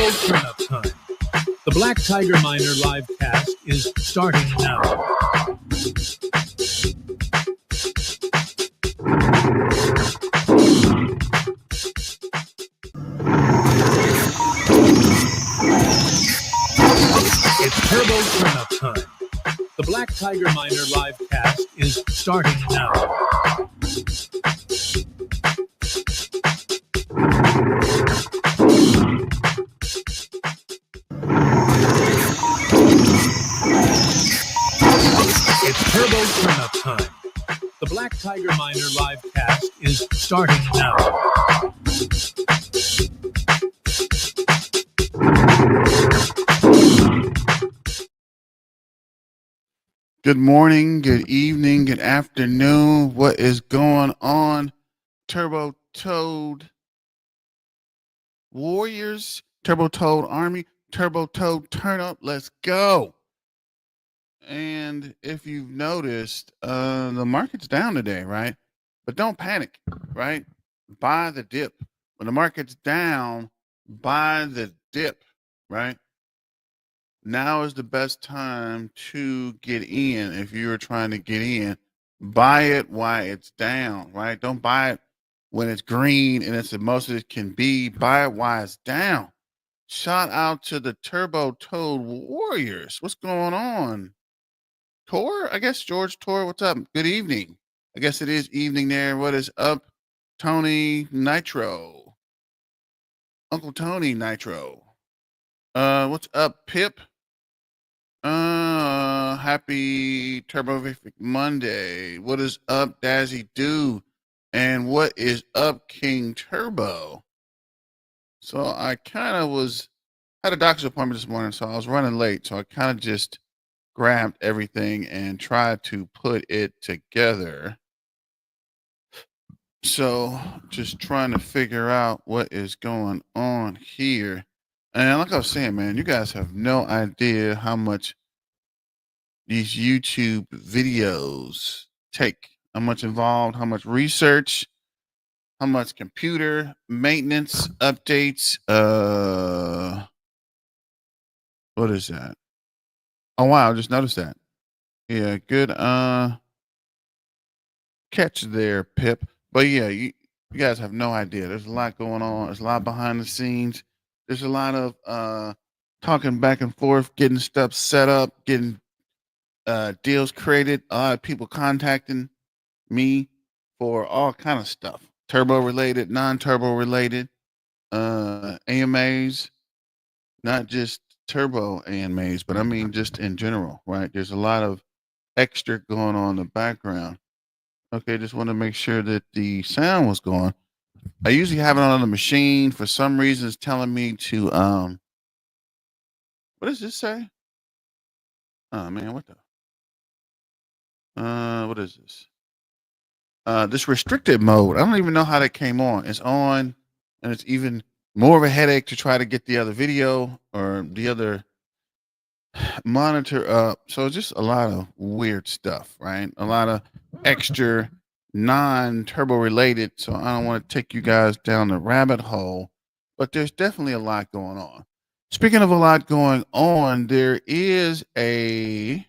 turbo turn-up time. The Black Tiger Miner live cast is starting now. It's turbo turn-up time. The Black Tiger Miner live cast is starting now. It's turbo turn-up time. The Black Tiger Miner live cast is starting now. Good morning, good evening, good afternoon. What is going on? Turbo Toad Warriors, Turbo Toad Army, Turbo Toad Turn Up. Let's go. And if you've noticed, the market's down today, right? But don't panic, right? Buy the dip. When the market's down, buy the dip, right? Now is the best time to get in. If you're trying to get in, buy it while it's down, right? Don't buy it when it's green and it's the most it can be. Buy it while it's down. Shout out to the Turbo Toad Warriors. What's going on? Tor? I guess George Tor, what's up? Good evening. I guess it is evening there. What is up? Tony Nitro. Uncle Tony Nitro. What's up, Pip? Happy Turbovific Monday. What is up, Dazzy Do? And what is up, King Turbo? So I kind of had a doctor's appointment this morning, so I was running late. So I kind of just grabbed everything and tried to put it together. So just trying to figure out what is going on here. And like I was saying, man, you guys have no idea how much these YouTube videos take, how much involved, how much research, how much computer maintenance updates. What is that? Oh, wow. I just noticed that. Yeah. Good. Catch there, Pip. But yeah, you guys have no idea. There's a lot going on. There's a lot behind the scenes. There's a lot of talking back and forth, getting stuff set up, getting deals created. A lot of people contacting me for all kind of stuff, turbo related, non-turbo related, AMAs, not just turbo AMAs, but I mean just in general, right? There's a lot of extra going on in the background. Okay, just want to make sure that the sound was going. I usually have it on the machine. For some reason, it's telling me to what does this say? Oh man, what is this? This restricted mode. I don't even know how that came on. It's on, and it's even more of a headache to try to get the other video or the other monitor up. So just a lot of weird stuff, right? A lot of extra non-turbo related. So I don't want to take you guys down the rabbit hole, but there's definitely a lot going on. Speaking of a lot going on, there is a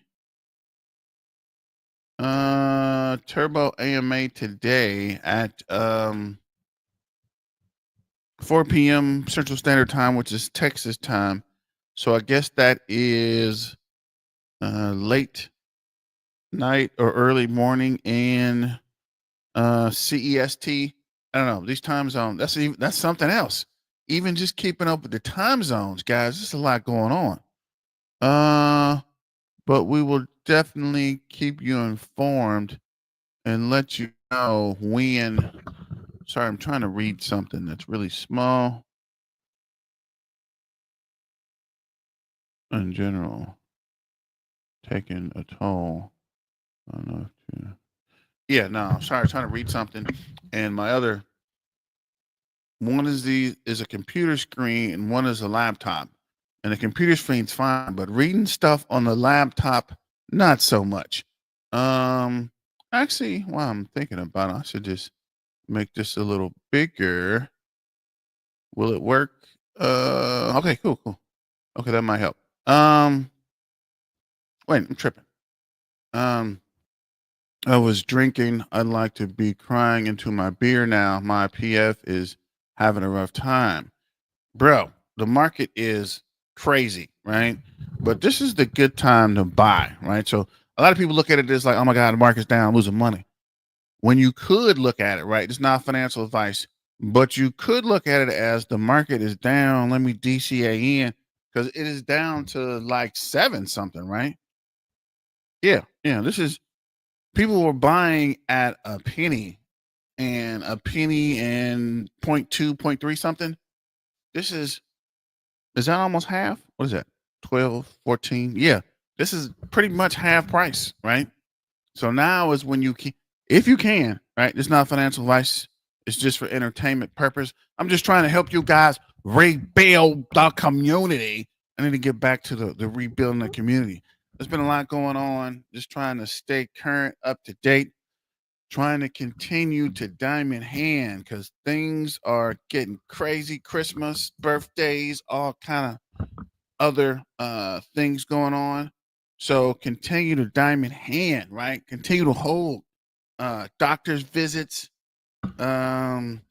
turbo AMA today at 4 p.m. Central Standard Time, which is Texas time. So I guess that is late night or early morning in CEST. I don't know, these time zones. That's something else. Even just keeping up with the time zones, guys. There's a lot going on. But we will definitely keep you informed and let you know when. Sorry, I'm trying to read something that's really small. In general, taking a toll. I don't know if you... Yeah, no, I'm sorry, I'm trying to read something. And my other one is a computer screen and one is a laptop. And the computer screen's fine, but reading stuff on the laptop, not so much. Actually, while I'm thinking about it, I should just make this a little bigger. Will it work? Okay, cool. Okay, that might help. Wait, I'm tripping. I was drinking. I'd like to be crying into my beer now. My PF is having a rough time. Bro, the market is crazy, right? But this is the good time to buy, right? So a lot of people look at it as like, oh my God, the market's down, I'm losing money. When you could look at it, right? It's not financial advice, but you could look at it as the market is down. Let me DCA in because it is down to like 7 something, right? Yeah. This is people were buying at a penny and point 0.2, 0.3 something. This is that almost half? What is that? 12, 14? Yeah. This is pretty much half price, right? So now is when you can, if you can, right? It's not financial advice. It's just for entertainment purpose. I'm just trying to help you guys rebuild the community. I need to get back to the rebuilding the community. There's been a lot going on. Just trying to stay current, up to date, trying to continue to diamond hand because things are getting crazy. Christmas, birthdays, all kind of other things going on. So continue to diamond hand, right? Continue to hold doctor's visits, um,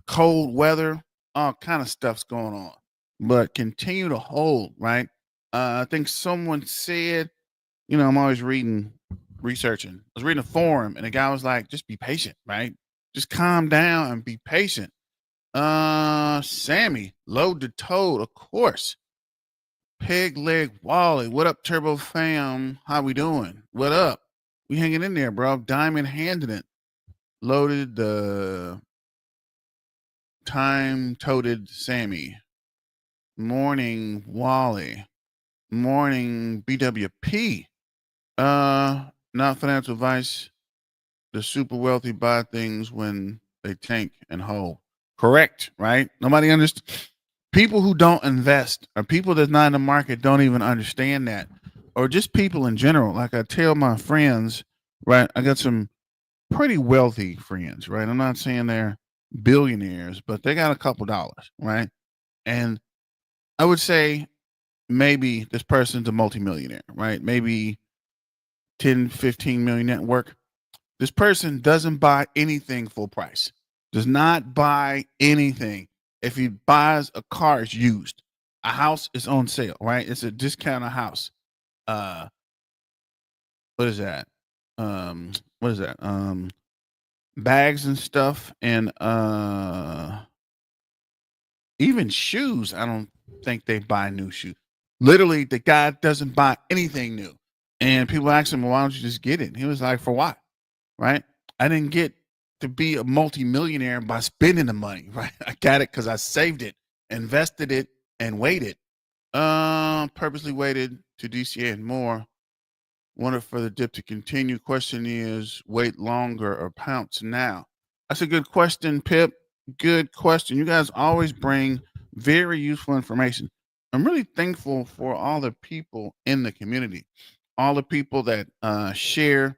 cold weather, all kind of stuff's going on. But continue to hold, right? I think someone said, I'm always researching. I was reading a forum and the guy was like, just be patient, right? Just calm down and be patient. Sammy, load the toad, of course. Peg leg Wally, what up, Turbo fam? How we doing? What up? We hanging in there, bro. Diamond handing it. Loaded the time toted Sammy. Morning Wally. Morning BWP. Not financial advice. The super wealthy buy things when they tank and hold. Correct, right? Nobody understands. People who don't invest or people that's not in the market don't even understand that. Or just people in general. Like I tell my friends, right? I got some pretty wealthy friends, right? I'm not saying they're billionaires, but they got a couple dollars, right? And I would say maybe this person's a multimillionaire, right? Maybe 10, 15 million net work. This person doesn't buy anything full price, does not buy anything. If he buys a car, it's used. A house is on sale, right? It's a discounted house. Uh, what is that? What is that? Bags and stuff, and even shoes. I don't think they buy new shoes. Literally, the guy doesn't buy anything new. And people ask him, well, why don't you just get it? And he was like, for what? Right? I didn't get to be a multimillionaire by spending the money, right? I got it because I saved it, invested it, and waited. Purposely waited to DCA and more. Wanted for the dip to continue. Question is, wait longer or pounce now? That's a good question, Pip. Good question. You guys always bring very useful information. I'm really thankful for all the people in the community, all the people that share,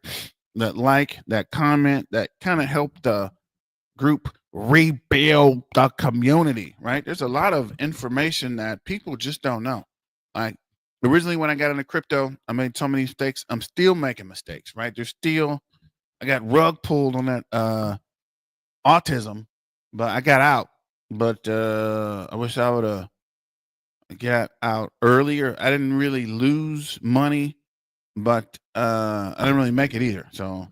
that like, that comment, that kind of help the group rebuild the community, right? There's a lot of information that people just don't know. Like originally when I got into crypto, I made so many mistakes. I'm still making mistakes, right? I got rug pulled on that autism, but I got out. But I wish I would have got out earlier. I didn't really lose money, but I didn't really make it either. So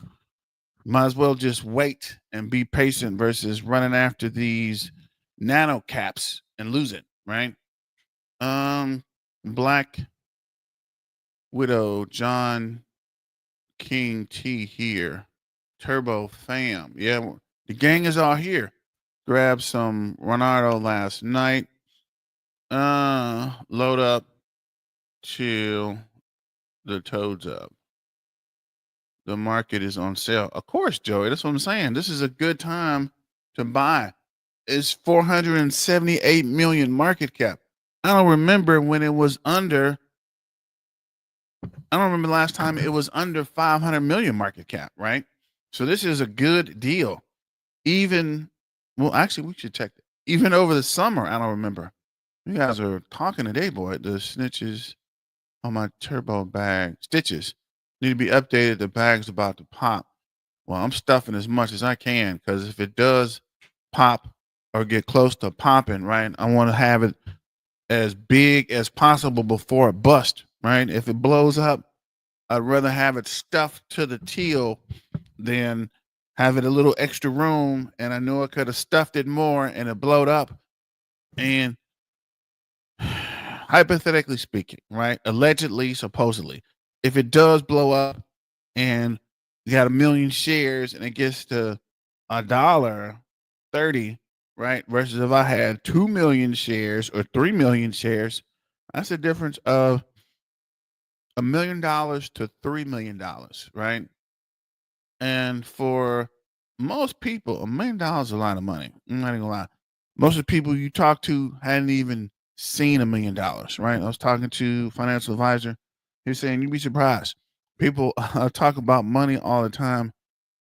might as well just wait and be patient versus running after these nano caps and lose it, right? Black Widow, John King T here. Turbo fam. Yeah, the gang is all here. Grabbed some Ronaldo last night. Load up till the toad's up. The market is on sale. Of course, Joey. That's what I'm saying. This is a good time to buy. It's 478 million market cap. I don't remember when it was under. I don't remember the last time it was under 500 million market cap, right? So this is a good deal. Even, well, actually, we should check it. Even over the summer, I don't remember. You guys are talking today, boy. The snitches on my turbo bag stitches need to be updated. The bag's about to pop. Well, I'm stuffing as much as I can because if it does pop or get close to popping, right, I want to have it as big as possible before it busts, right? If it blows up, I'd rather have it stuffed to the teal than have it a little extra room. And I know I could have stuffed it more and it blowed up. And hypothetically speaking, right? Allegedly, supposedly, if it does blow up and you got 1 million shares and it gets to $1.30, right? Versus if I had 2 million shares or 3 million shares, that's a difference of $1 million to $3 million, right? And for most people, $1 million is a lot of money. I'm not even gonna lie. Most of the people you talk to hadn't even seen $1 million, right? I was talking to a financial advisor. He was saying, you'd be surprised. People talk about money all the time.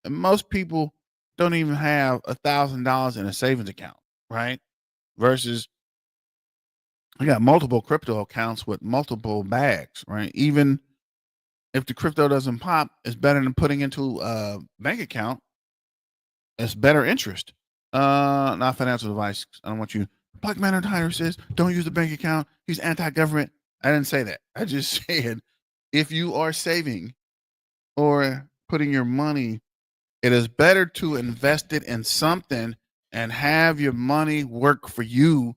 And most people don't even have $1,000 in a savings account, right? Versus I got multiple crypto accounts with multiple bags, right? Even if the crypto doesn't pop, it's better than putting into a bank account. It's better interest. Not financial advice. I don't want you. Black Man Tire says don't use the bank account. He's anti-government. I didn't say that. I just said if you are saving or putting your money, it is better to invest it in something and have your money work for you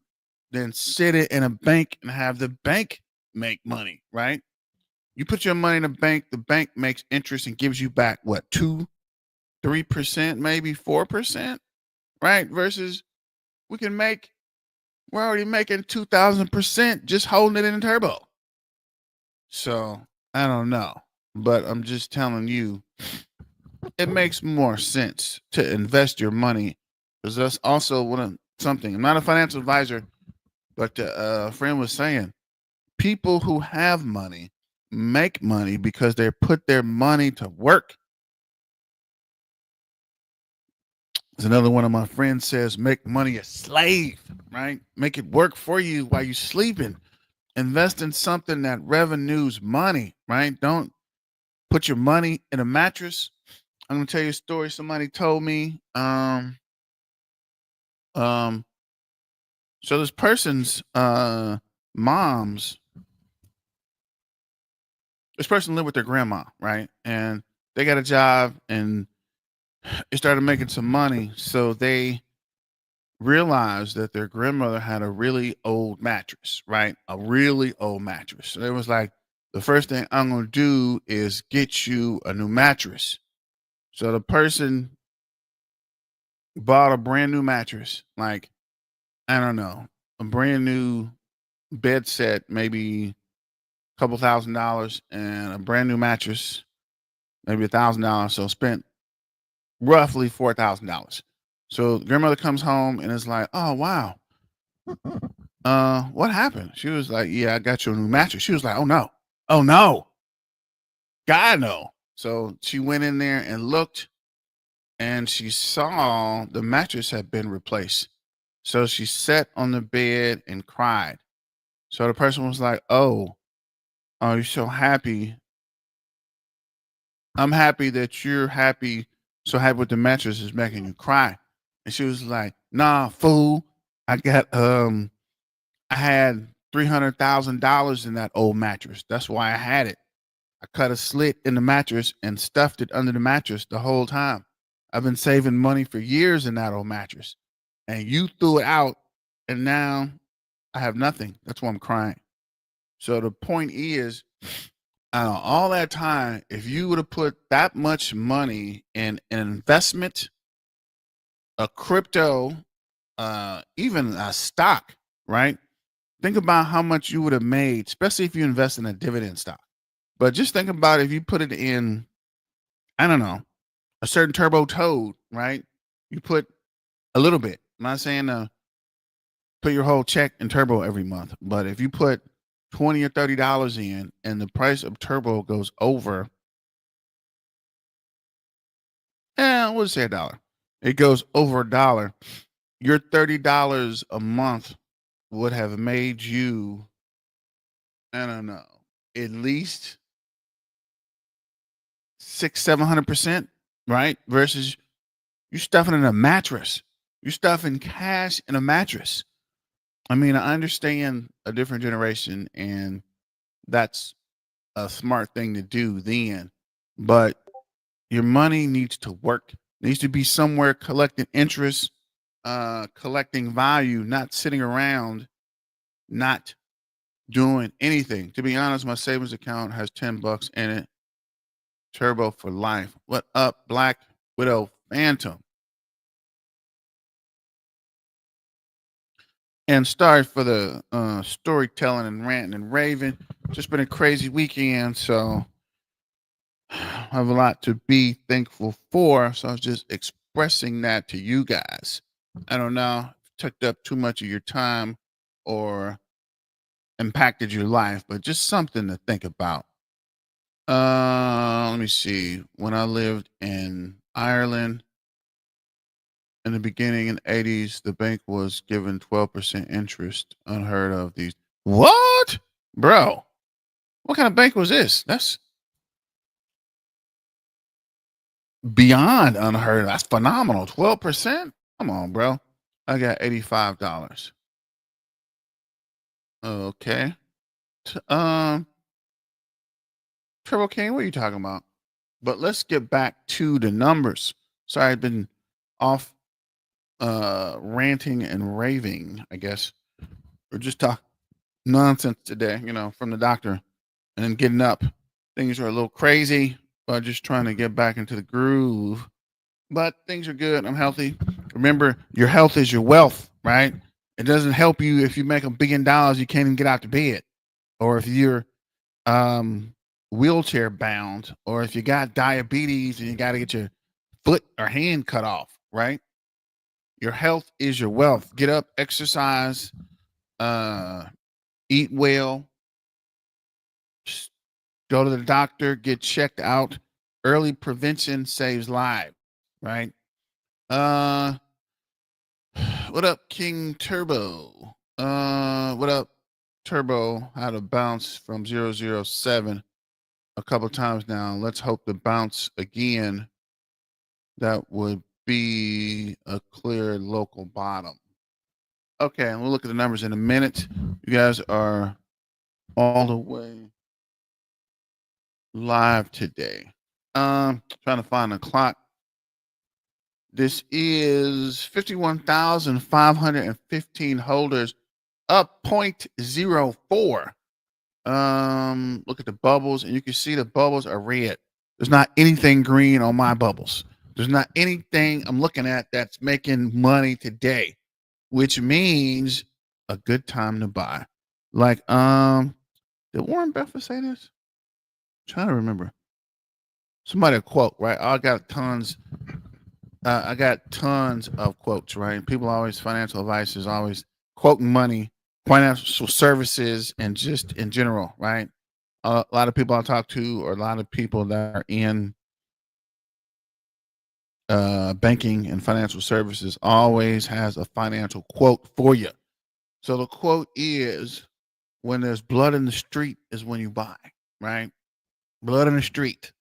than sit it in a bank and have the bank make money, right? You put your money in a bank, the bank makes interest and gives you back what, 2-3%, maybe 4%, right? Versus we're already making 2,000% just holding it in turbo. So I don't know, but I'm just telling you, it makes more sense to invest your money because that's also something. I'm not a financial advisor, but a friend was saying people who have money make money because they put their money to work. As another one of my friends says, make money a slave, right? Make it work for you while you're sleeping. Invest in something that revenues money, right? Don't put your money in a mattress. I'm gonna tell you a story somebody told me. Um, so this person's mom's this person lived with their grandma, right? And they got a job and they started making some money. So they realized that their grandmother had a really old mattress, right? A really old mattress. So it was like, the first thing I'm going to do is get you a new mattress. So the person bought a brand new mattress, like, I don't know, a brand new bed set, maybe a couple $1,000, and a brand new mattress, maybe $1,000. So spent roughly $4,000. So grandmother comes home and is like, oh, wow. What happened? She was like, yeah, I got you a new mattress. She was like, oh no. Oh no. God no. So she went in there and looked and she saw the mattress had been replaced. So she sat on the bed and cried. So the person was like, oh, you're so happy. I'm happy that you're happy. So happy with the mattress is making you cry. And she was like, nah, fool. I had $300,000 in that old mattress. That's why I had it. I cut a slit in the mattress and stuffed it under the mattress the whole time. I've been saving money for years in that old mattress. And you threw it out and now I have nothing. That's why I'm crying. So the point is, all that time, if you would have put that much money in an investment, a crypto, even a stock, right? Think about how much you would have made, especially if you invest in a dividend stock. But just think about if you put it in, I don't know, a certain turbo toad, right? You put a little bit. I'm not saying put your whole check in turbo every month, but if you put $20 or $30 in and the price of turbo goes over, we'll say $1. It goes over $1. your $30 a month would have made you, I don't know, at least 600-700%, right? Versus you stuffing in a mattress. You stuffing cash in a mattress. I mean, I understand a different generation, and that's a smart thing to do then. But your money needs to work. Needs to be somewhere collecting interest, collecting value, not sitting around, not doing anything. To be honest, my savings account has $10 in it. Turbo for life. What up, Black Widow Phantom? And sorry for the storytelling and ranting and raving. Just been a crazy weekend, so I have a lot to be thankful for. So I was just expressing that to you guys. I don't know, took up too much of your time or impacted your life, but just something to think about. Let me see. When I lived in Ireland in the beginning in the 80s, the bank was given 12% interest. Unheard of these. What? Bro, what kind of bank was this? That's beyond unheard. That's phenomenal. 12%? Come on, bro. I got $85. Okay. T- Um, Turbo King, what are you talking about? But let's get back to the numbers. Sorry, I've been off ranting and raving, I guess. Or just talk nonsense today, from the doctor and then getting up. Things are a little crazy, but just trying to get back into the groove. But things are good. I'm healthy. Remember, your health is your wealth, right? It doesn't help you if you make $1 billion, you can't even get out to bed. Or if you're wheelchair bound, or if you got diabetes and you got to get your foot or hand cut off, right? Your health is your wealth. Get up, exercise, eat well, go to the doctor, get checked out. Early prevention saves lives, right? Uh, what up, King Turbo? What up, Turbo? Had a bounce from 007 a couple times now. Let's hope to bounce again. That would be a clear local bottom. Okay, and we'll look at the numbers in a minute. You guys are all the way live today. Trying to find the clock. This is 51,515 holders, up 0.04. Look at the bubbles, and you can see the bubbles are red. There's not anything green on my bubbles. There's not anything I'm looking at that's making money today, which means a good time to buy. Like, did Warren Buffett say this? I'm trying to remember. Somebody quote, right? I got tons of quotes, right? People always, financial advice is always quoting money, financial services, and just in general, right? A lot of people I talk to, or a lot of people that are in banking and financial services, always has a financial quote for you. So the quote is, when there's blood in the street is when you buy, right? Blood in the street.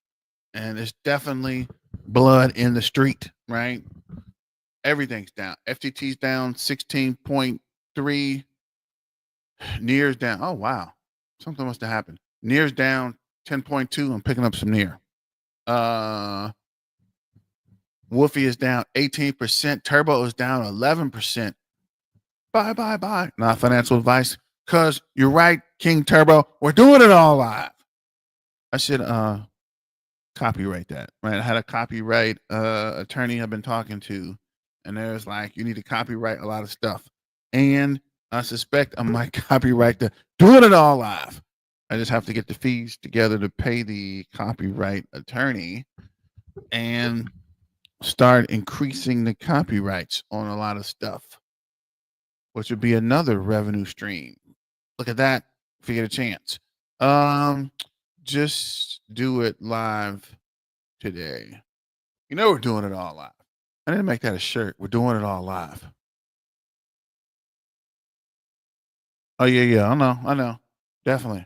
And it's definitely blood in the street, right? Everything's down. FTT's down 16.3. Near's down. Oh, wow. Something must have happened. Near's down 10.2. I'm picking up some near. Wolfie is down 18%. Turbo is down 11%. Bye. Not financial advice. Because you're right, King Turbo. We're doing it all live. I should copyright that, right? I had a copyright attorney I've been talking to, and there's like, you need to copyright a lot of stuff. And I suspect I might copyright the doing it all live. I just have to get the fees together to pay the copyright attorney and start increasing the copyrights on a lot of stuff, which would be another revenue stream. Look at that if you get a chance. Just do it live today. We're doing it all live. I didn't make that a shirt. We're doing it all live. Oh yeah, I know, definitely.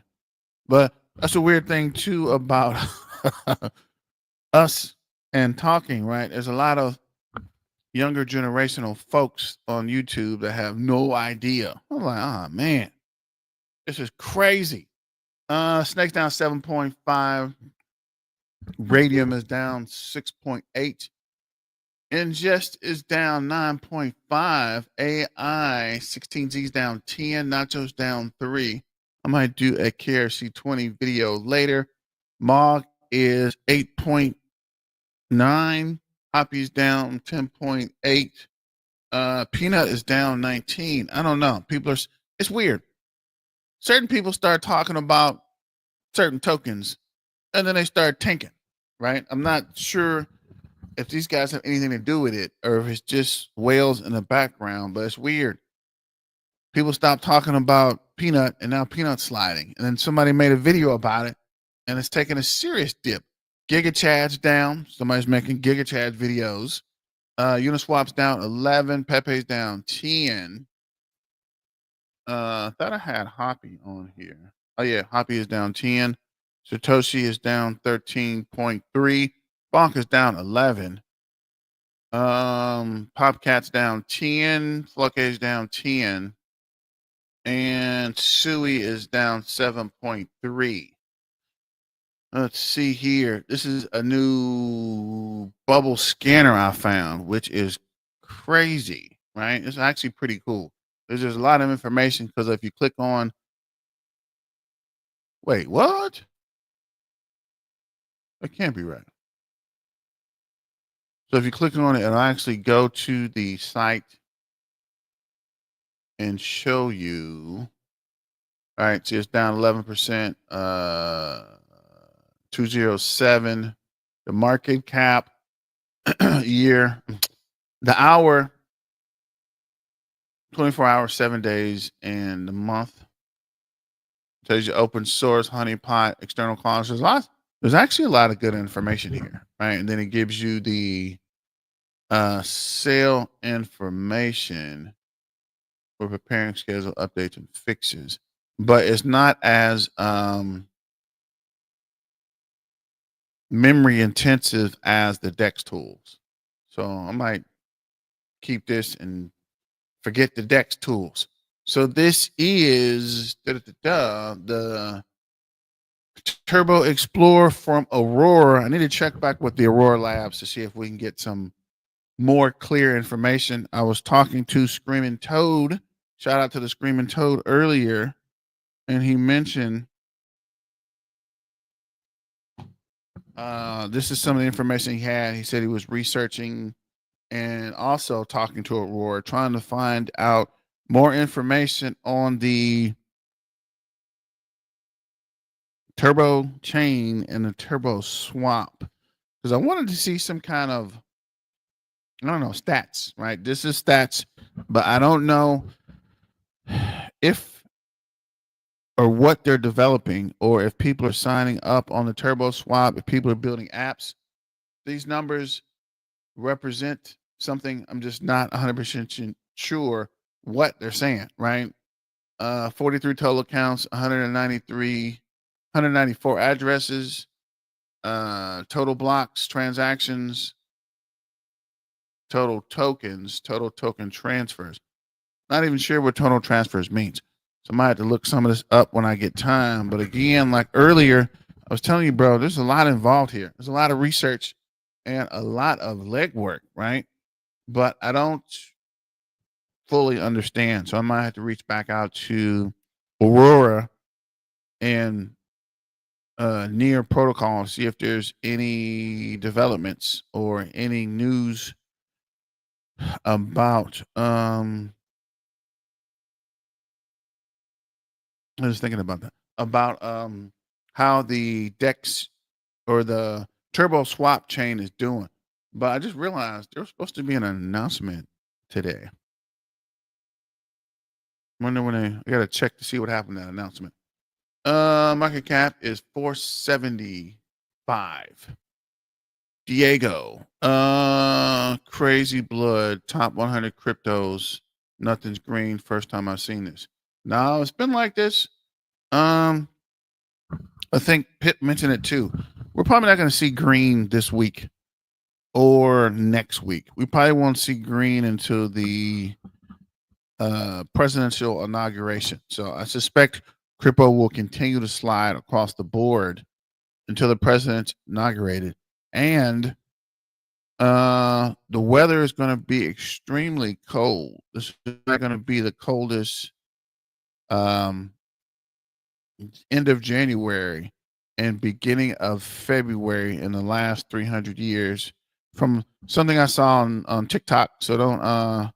But that's a weird thing too about us and talking, right? There's a lot of younger generational folks on YouTube that have no idea. I'm like, oh man, this is crazy. Snake's down 7.5, Radium is down 6.8, Ingest is down 9.5, AI 16Z is down 10, Nachos down 3. I might do a KRC 20 video later. Mog is 8.9, Hoppy's down 10.8. Peanut is down 19. I don't know. It's weird. Certain people start talking about certain tokens and then they start tanking, right? I'm not sure if these guys have anything to do with it or if it's just whales in the background, but it's weird. People stopped talking about Peanut and now Peanut's sliding. And then somebody made a video about it and it's taking a serious dip. Giga Chad's down. Somebody's making Giga Chad videos. Uniswap's down 11. Pepe's down 10. I thought I had Hoppy on here. Oh yeah, Hoppy is down 10. Satoshi is down 13.3. Bonk is down 11. Popcat's down 10. Flucke's down 10. And Sui is down 7.3. Let's see here. This is a new bubble scanner I found, which is crazy, right? It's actually pretty cool. There's just a lot of information because if you click on, wait, what? That can't be right. So if you click on it, it'll actually go to the site and show you. All right, so it's down 11%, 207. The market cap year, the hour, 24 hours, 7 days, and the month. Tells you open source, honeypot, external clients. There's actually a lot of good information here, right? And then it gives you the sale information for preparing schedule updates and fixes, but it's not as memory intensive as the DEX tools. So I might keep this and forget the DEX tools. So this is the Turbo Explorer from Aurora. I need to check back with the Aurora Labs to see if we can get some more clear information. I was talking to Screaming Toad. Shout out to the Screaming Toad earlier, and he mentioned this is some of the information he had. He said he was researching and also talking to Aurora, trying to find out more information on the turbo chain and the turbo swap. Because I wanted to see some kind of, I don't know, stats, right? This is stats, but I don't know if or what they're developing or if people are signing up on the turbo swap, if people are building apps. These numbers represent something. I'm just not 100% sure what they're saying, right? 43 total accounts, 194 addresses, total blocks, transactions, total tokens, total token transfers. Not even sure what total transfers means. So I might have to look some of this up when I get time. But again, like earlier, I was telling you, bro, there's a lot involved here. There's a lot of research and a lot of legwork, right? But I don't fully understand. So I might have to reach back out to Aurora and Near Protocol and see if there's any developments or any news about I was thinking about that. About how the DEX or the turbo swap chain is doing. But I just realized there was supposed to be an announcement today. Wonder when I gotta check to see what happened to that announcement. Market cap is 475. Diego. Crazy blood. Top 100 cryptos. Nothing's green. First time I've seen this. No, it's been like this. I think Pitt mentioned it too. We're probably not going to see green this week or next week. We probably won't see green until the presidential inauguration. So I suspect crypto will continue to slide across the board until the president's inaugurated. And the weather is going to be extremely cold. This is not going to be the coldest end of January and beginning of February in the last 300 years from something I saw on TikTok. So don't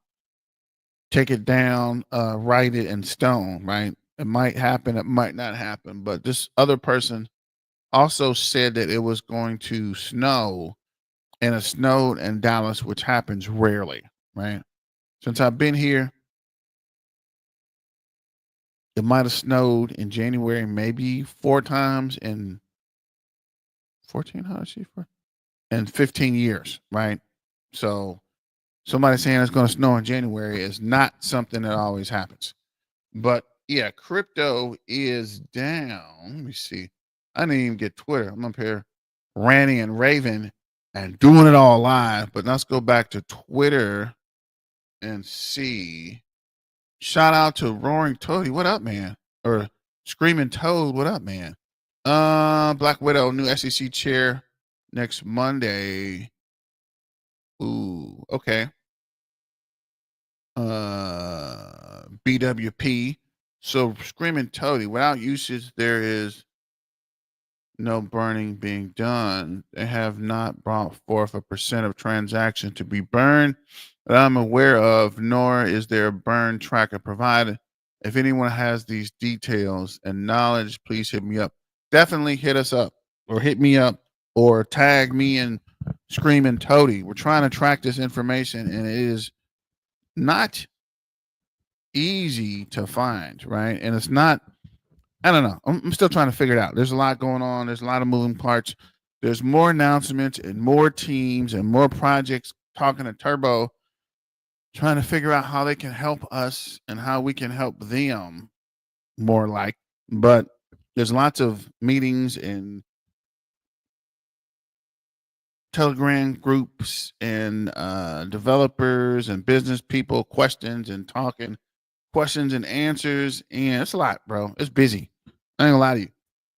take it down, write it in stone, right? It might happen, it might not happen. But this other person also said that it was going to snow, and it snowed in Dallas, which happens rarely, right? Since I've been here, it might have snowed in January maybe 4 times in 15 years, right? So somebody saying it's going to snow in January is not something that always happens. But yeah, crypto is down. Let me see. I didn't even get Twitter. I'm up here ranting and raving and doing it all live. But let's go back to Twitter and see. Shout out to Roaring Toady. What up, man? Or Screaming Toad. What up, man? Black Widow, new SEC chair next Monday. Ooh, okay. BWP. So Screaming Toady, without usage, there is no burning being done. They have not brought forth a percent of transactions to be burned that I'm aware of, nor is there a burn tracker provided. If anyone has these details and knowledge, please hit me up. Definitely hit us up or hit me up or tag me and Screaming Toady. We're trying to track this information, and it is not easy to find, right? And it's not, I don't know. I'm still trying to figure it out. There's a lot going on. There's a lot of moving parts. There's more announcements and more teams and more projects talking to Turbo, trying to figure out how they can help us and how we can help them more like. But there's lots of meetings and Telegram groups and developers and business people, questions and talking, questions and answers. And it's a lot, bro. It's busy. I ain't gonna lie to you.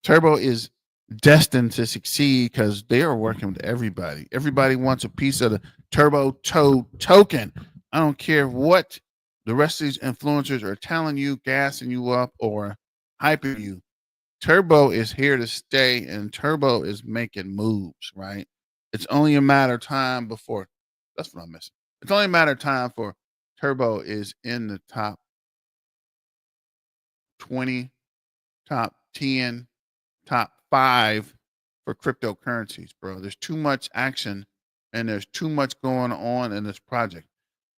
Turbo is destined to succeed because they are working with everybody. Everybody wants a piece of the Turbo Toad token. I don't care what the rest of these influencers are telling you, gassing you up, or hyping you. Turbo is here to stay, and Turbo is making moves, right? It's only a matter of time before, that's what I'm missing. It's only a matter of time for Turbo is in the top 20, top 10, top 5 for cryptocurrencies, bro. There's too much action and there's too much going on in this project.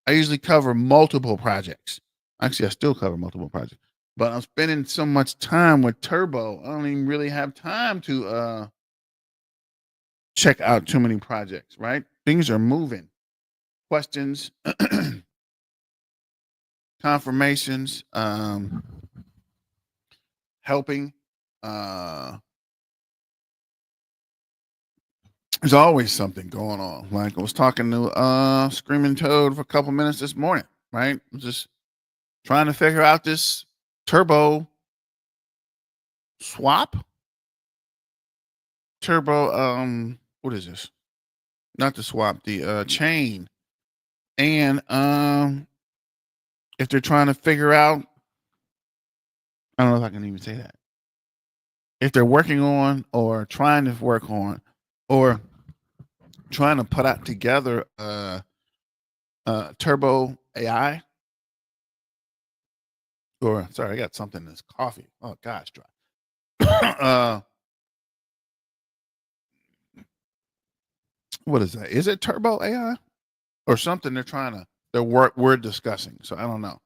I usually cover multiple projects. Actually, I still cover multiple projects, but I'm spending so much time with Turbo. I don't even really have time to check out too many projects, right? Things are moving. Questions, confirmations, helping. There's always something going on. Like I was talking to Screaming Toad for a couple minutes this morning, right? Just trying to figure out this Turbo swap. Turbo, what is this? Not the swap, the chain. And if they're trying to figure out, I don't know if I can even say that. If they're working on or trying to work on or trying to put out together Turbo AI, or sorry, I got something in this coffee. Oh gosh, dry. What is that? Is it Turbo AI or something we're discussing? So I don't know.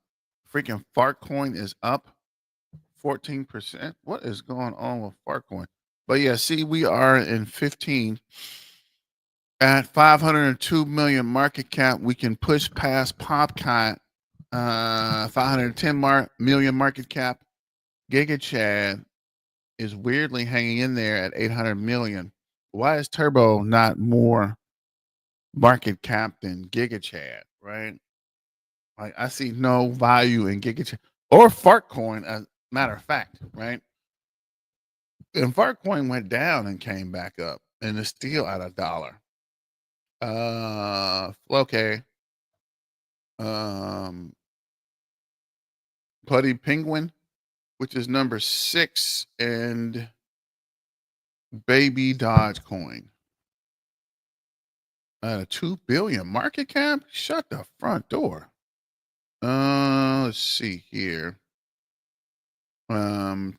Freaking Fartcoin is up 14%. What is going on with Fartcoin? But yeah, see, we are in 15 at 502 million market cap. We can push past Popcat 510 million market cap. Giga Chad is weirdly hanging in there at 800 million. Why is Turbo not more market cap than Giga Chad, right? Like, I see no value in Giga Chad or Fartcoin, as a matter of fact, right? And Fartcoin went down and came back up, and it's still at $1. Okay. Putty Penguin, which is number 6, and Baby Dogecoin at a 2 billion market cap. Shut the front door. Let's see here.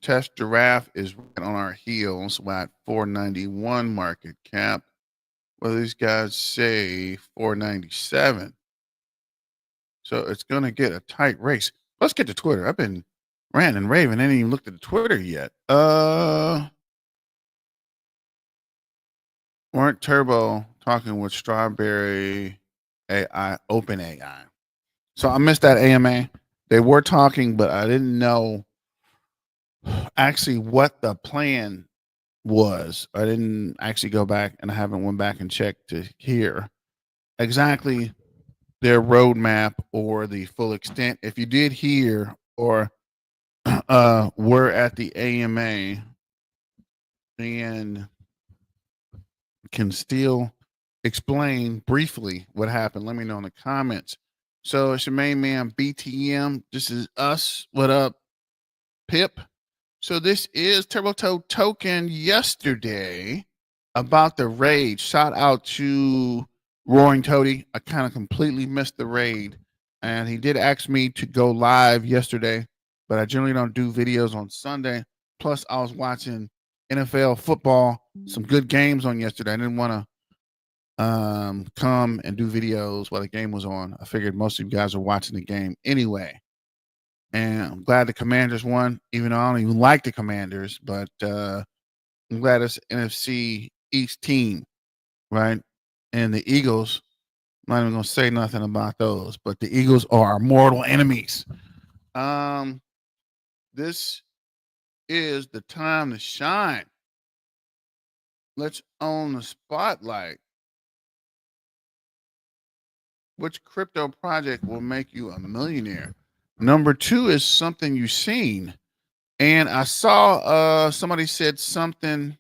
Test Giraffe is right on our heels. We're at 491 market cap. Well, these guys say 497. So it's going to get a tight race. Let's get to Twitter. I've been ranting and raving. I ain't even looked at the Twitter yet. Weren't Turbo talking with Strawberry AI, Open AI? So I missed that AMA. They were talking, but I didn't know actually what the plan was. I didn't actually go back, and I haven't went back and checked to hear exactly their roadmap or the full extent. If you did hear or were at the AMA and can still explain briefly what happened, let me know in the comments. So it's your main man BTM. This is us. What up, Pip? So this is Turbo Toad Token yesterday about the raid. Shout out to Roaring Toady. I kind of completely missed the raid, and he did ask me to go live yesterday, but I generally don't do videos on Sunday. Plus, I was watching NFL football, some good games on yesterday. I didn't want to come and do videos while the game was on. I figured most of you guys are watching the game anyway. And I'm glad the Commanders won, even though I don't even like the Commanders, but I'm glad it's NFC East team, right? And the Eagles, I'm not even going to say nothing about those, but the Eagles are our mortal enemies. This is the time to shine. Let's own the spotlight. Which crypto project will make you a millionaire? Number 2 is something you've seen. And I saw somebody said something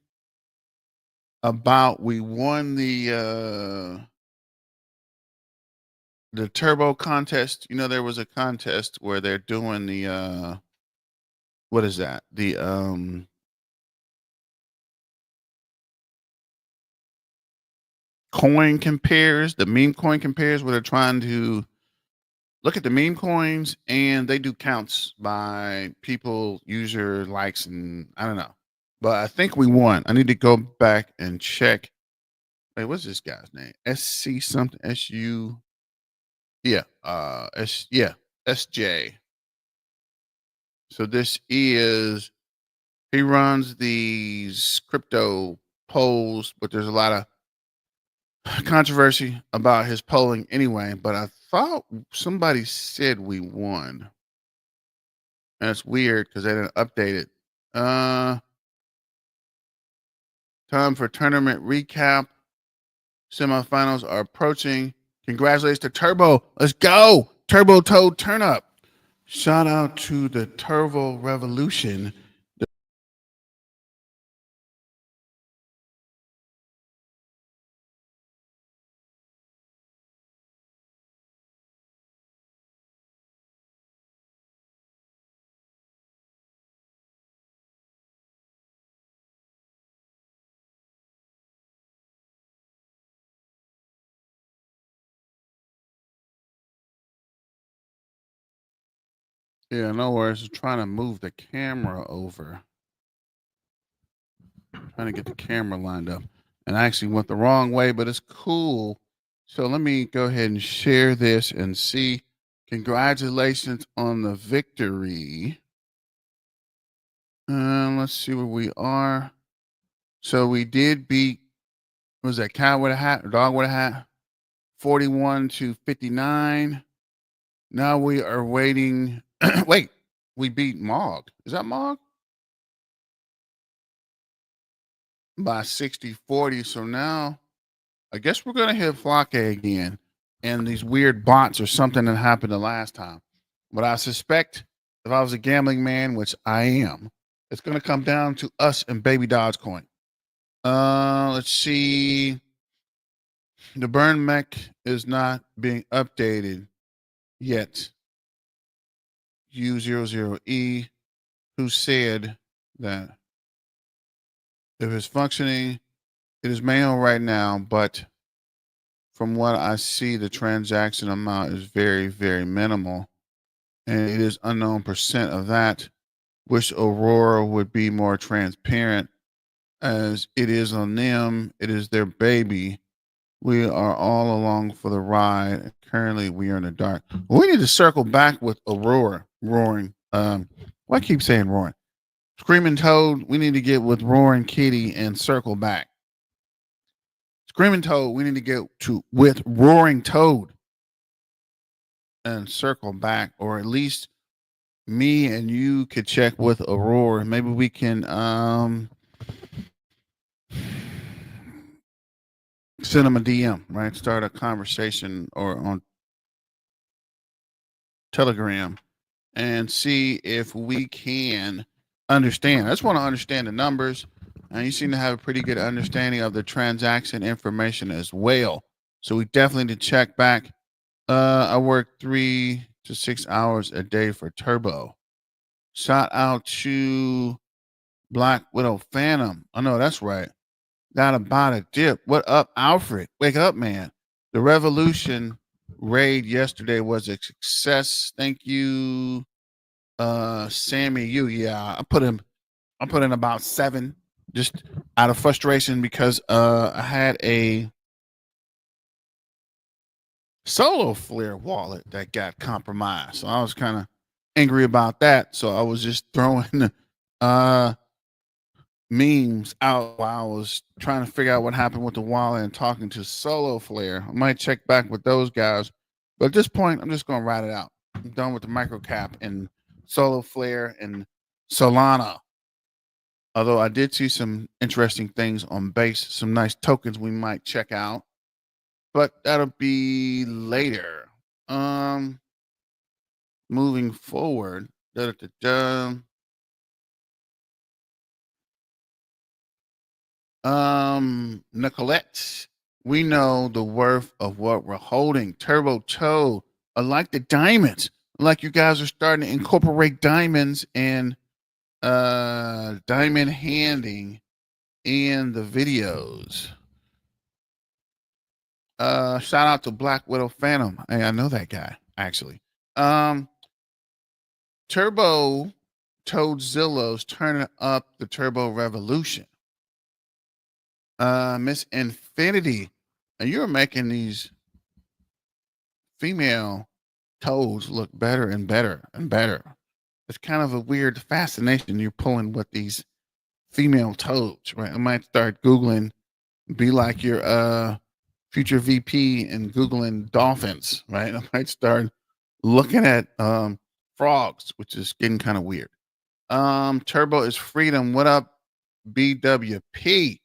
about we won the turbo contest. You know, there was a contest where they're doing the what is that? The coin compares, the meme coin compares, where they're trying to look at the meme coins, and they do counts by people, user likes, and I don't know. But I think we won. I need to go back and check. Wait, what's this guy's name? SC something, SU. Yeah, SJ. So this is, he runs these crypto polls, but there's a lot of controversy about his polling anyway. But I thought somebody said we won. And it's weird because they didn't update it. Time for tournament recap. Semifinals are approaching. Congratulations to Turbo. Let's go. Turbo Toad turn up. Shout out to the Turbo Revolution. Yeah, no worries. Trying to move the camera over. Trying to get the camera lined up. And I actually went the wrong way, but it's cool. So let me go ahead and share this and see. Congratulations on the victory. Let's see where we are. So we did beat, what was that, cow with a hat or dog with a hat? 41 to 59. Now we are waiting. Wait, we beat Mog. Is that Mog? By 60-40. So now I guess we're going to hit Flake again. And these weird bots or something that happened the last time. But I suspect if I was a gambling man, which I am, it's going to come down to us and Baby Dogecoin. Let's see. The burn mech is not being updated yet. U00E, who said that if it's functioning, it is manual right now, but from what I see, the transaction amount is very, very minimal. And it is unknown percent of that. Wish Aurora would be more transparent as it is on them. It is their baby. We are all along for the ride. Currently, we are in the dark. We need to circle back with Aurora roaring. Why I keep saying roaring? Screaming Toad. We need to get with Roaring Kitty and circle back. Screaming Toad. We need to get to with Roaring Toad and circle back, or at least me and you could check with Aurora. Maybe we can send them a DM, right? Start a conversation or on Telegram and see if we can understand. I just want to understand the numbers. And you seem to have a pretty good understanding of the transaction information as well. So we definitely need to check back. I work 3 to 6 hours a day for Turbo. Shout out to Black Widow Phantom. I know that's right. Got about a dip. What up, Alfred? Wake up, man. The Revolution raid yesterday was a success. Thank you, Sammy. Yeah, I put in about 7 just out of frustration because I had a Solo Flare wallet that got compromised. So I was kind of angry about that. So I was just throwing memes out while I was trying to figure out what happened with the wallet and talking to Solo Flare. I might check back with those guys. But at this point, I'm just going to ride it out. I'm done with the microcap and Solo Flare and Solana. Although I did see some interesting things on base, some nice tokens we might check out. But that'll be later. Moving forward. Nicolette, we know the worth of what we're holding. Turbo Toe, I like the diamonds. Like you guys are starting to incorporate diamonds and diamond handing in the videos. Shout out to Black Widow Phantom. Hey, I know that guy, actually. Turbo Toadzillo's turning up the Turbo Revolution. Miss Infinity, and you're making these female toads look better and better and better. It's kind of a weird fascination you're pulling with these female toads, right? I might start Googling, be like your future VP and Googling dolphins, right? I might start looking at frogs, which is getting kind of weird. Turbo is freedom. What up, BWP?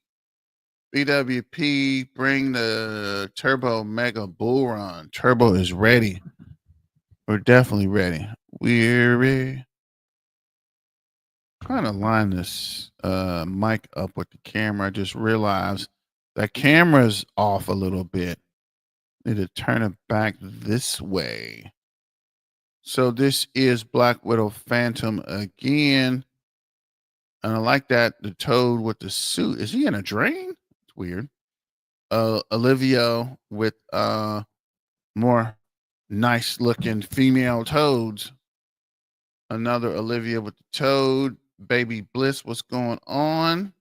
BWP, bring the Turbo Mega Bull Run. Turbo is ready. We're definitely ready. We're trying to line this mic up with the camera. I just realized that camera's off a little bit. Need to turn it back this way. So this is Black Widow Phantom again. And I like that. The toad with the suit. Is he in a drain? It's weird. Olivia with more nice looking female toads. Another Olivia with the toad. Baby Bliss, what's going on?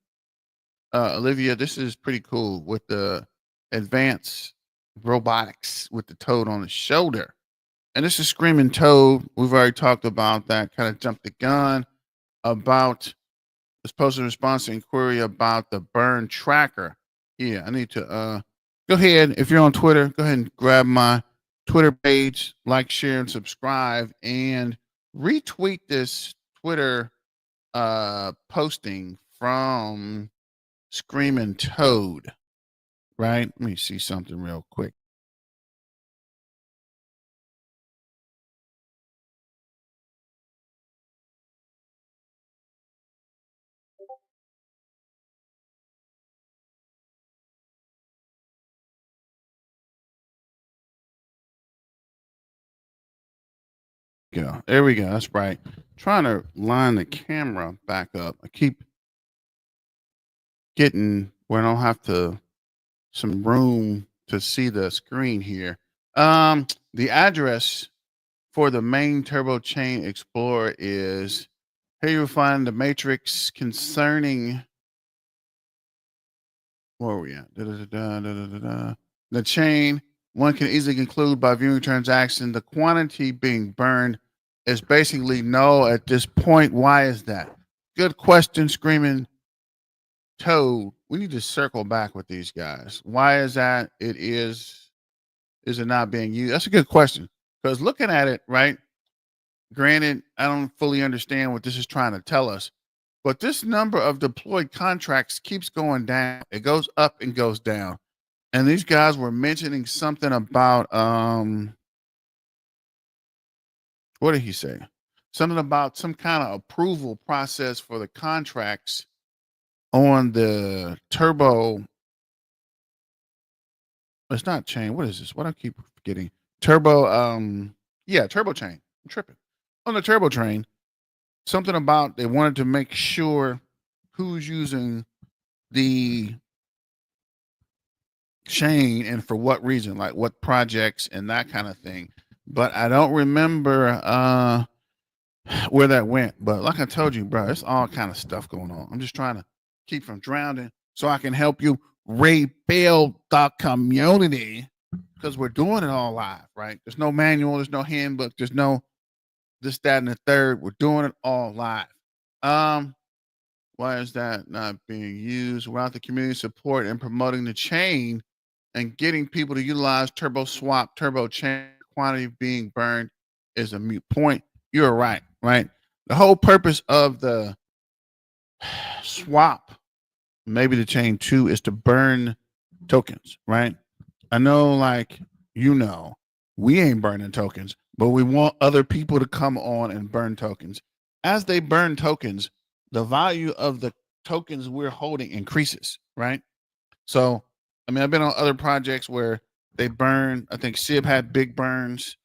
Olivia, this is pretty cool with the advanced robotics with the toad on the shoulder. And this is Screaming Toad. We've already talked about that. Kind of jumped the gun about this posted response inquiry about the burn tracker. Yeah, I need to go ahead. If you're on Twitter, go ahead and grab my Twitter page, like, share, and subscribe, and retweet this Twitter posting from Screaming Toad, right? Let me see something real quick. Go. There we go. That's right. Trying to line the camera back up. I keep getting where I don't have to some room to see the screen here. The address for the main Turbo Chain Explorer is here. You'll find the matrix concerning where are we at? The chain. One can easily conclude by viewing transaction. The quantity being burned is basically null at this point. Why is that? Good question, Screaming Toad. We need to circle back with these guys. Why is that? Is it not being used? That's a good question. Because looking at it, right? Granted, I don't fully understand what this is trying to tell us, but this number of deployed contracts keeps going down. It goes up and goes down. And these guys were mentioning something about what did he say? Something about some kind of approval process for the contracts on the Turbo. It's not chain. What is this? What I keep forgetting? Turbo. Turbo chain. I'm tripping. On the Turbo train, something about they wanted to make sure who's using the chain and for what reason, like what projects and that kind of thing. But I don't remember where that went. But like I told you, bro, it's all kind of stuff going on. I'm just trying to keep from drowning so I can help you rebuild the community because we're doing it all live, right? There's no manual, there's no handbook, there's no this, that, and the third. We're doing it all live. Why is that not being used? Without the community support and promoting the chain and getting people to utilize Turbo Swap, Turbo Chain, quantity being burned is a mute point. You're right, right? The whole purpose of the swap, maybe the chain too, is to burn tokens, right? I know, like, we ain't burning tokens, but we want other people to come on and burn tokens. As they burn tokens, the value of the tokens we're holding increases, right? So, I mean, I've been on other projects where they burn. I think Sib had big burns,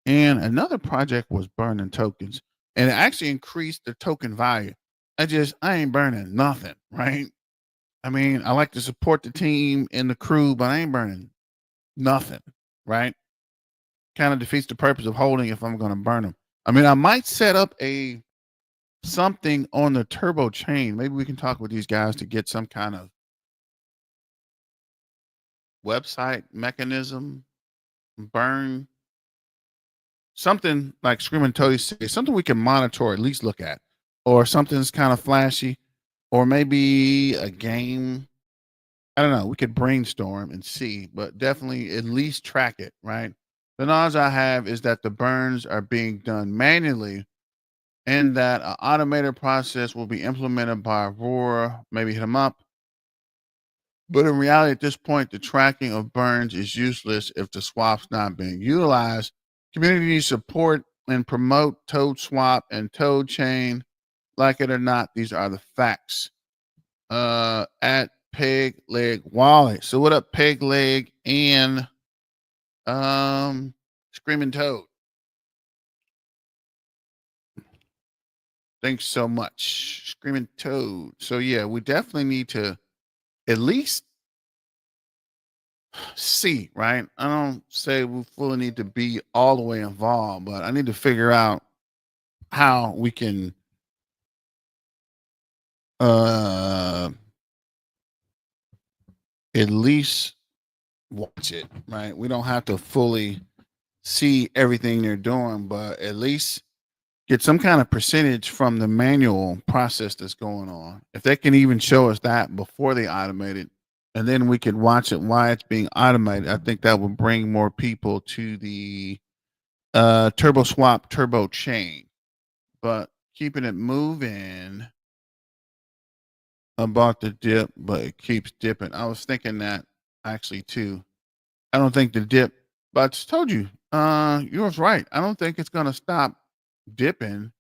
and another project was burning tokens, and it actually increased the token value. I ain't burning nothing, right? I mean, I like to support the team and the crew, but I ain't burning nothing, right? Kind of defeats the purpose of holding if I'm going to burn them. I mean, I might set up something on the Turbo chain. Maybe we can talk with these guys to get some kind of website mechanism, burn something like Screaming Toady say, something we can monitor, or at least look at, or something's kind of flashy, or maybe a game. I don't know. We could brainstorm and see, but definitely at least track it, right? The knowledge I have is that the burns are being done manually and that an automated process will be implemented by Aurora, maybe hit them up. But in reality, at this point, the tracking of burns is useless if the swap's not being utilized. Community needs support and promote Toad Swap and Toad Chain. Like it or not, these are the facts. At Peg Leg Wallet. So what up, Peg Leg and Screaming Toad? Thanks so much, Screaming Toad. So yeah, we definitely need to at least see, right? I don't say we fully need to be all the way involved, but I need to figure out how we can at least watch it, right? We don't have to fully see everything they're doing, but at least get some kind of percentage from the manual process that's going on. If they can even show us that before they automate it, and then we could watch it while it's being automated. I think that would bring more people to the turbo swap turbo chain. But keeping it moving about the dip, but it keeps dipping. I was thinking that actually too. I don't think the dip, but I just told you, you was right. I don't think it's gonna stop dipping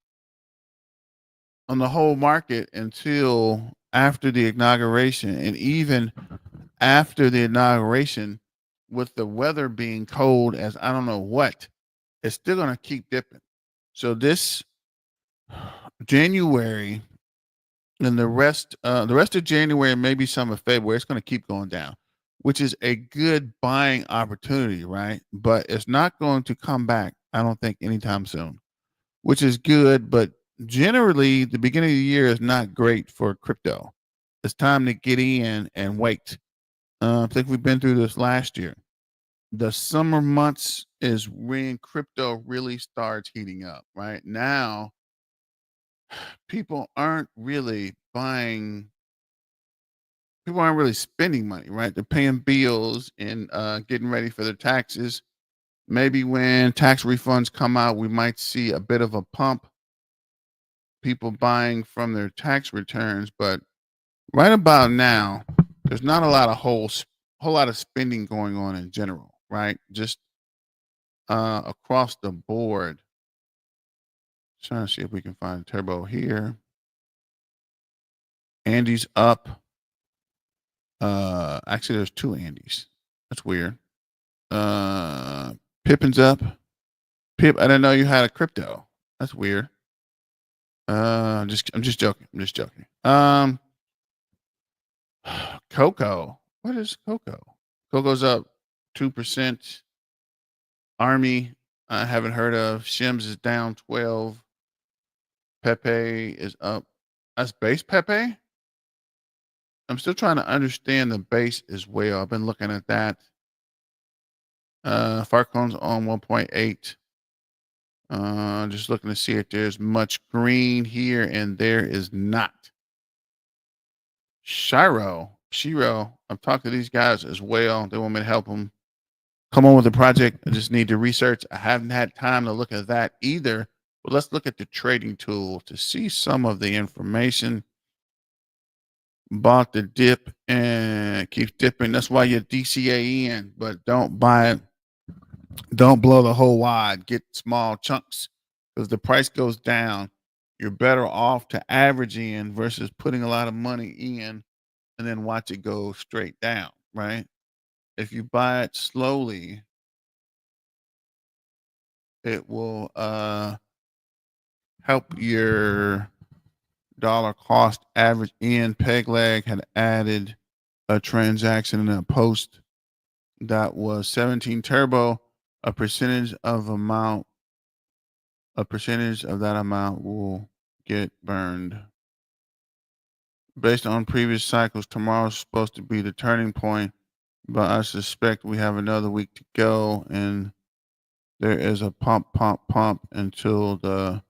on the whole market until after the inauguration, and even after the inauguration, with the weather being cold as I don't know what, it's still gonna keep dipping. So this January and the rest of January and maybe some of February, it's going to keep going down, which is a good buying opportunity, right? But it's not going to come back, I don't think, anytime soon, which is good. But generally, the beginning of the year is not great for crypto. It's time to get in and wait. I think we've been through this last year. The summer months is when crypto really starts heating up, right? Now, people aren't really buying people aren't really spending money, right? They're paying bills and getting ready for their taxes. Maybe when tax refunds come out, we might see a bit of a pump, people buying from their tax returns. But right about now, there's not a lot of whole lot of spending going on in general, right? Just across the board. Trying to see if we can find turbo here. Andy's up. Actually, there's two Andys. That's weird. Pippin's up. Pip, I didn't know you had a crypto. That's weird. I'm just joking. I'm just joking. Coco. What is Coco? Coco's up 2%. Army, I haven't heard of. Shims is down 12. Pepe is up. That's base Pepe? I'm still trying to understand the base as well. I've been looking at that. Farcone's on 1.8. Just looking to see if there's much green here, and there is not. Shiro, I've talked to these guys as well. They want me to help them come on with the project. I just need to research. I haven't had time to look at that either. But let's look at the trading tool to see some of the information. Bought the dip and keeps dipping. That's why you're DCA in, but don't buy it. Don't blow the whole wad. Get small chunks. Because the price goes down, you're better off to average in versus putting a lot of money in and then watch it go straight down, right? If you buy it slowly, it will help your dollar cost average in. Pegleg had added a transaction in a post that was 17 turbo. A percentage of that amount will get burned. Based on previous cycles, tomorrow's supposed to be the turning point, but I suspect we have another week to go, and there is a pump until the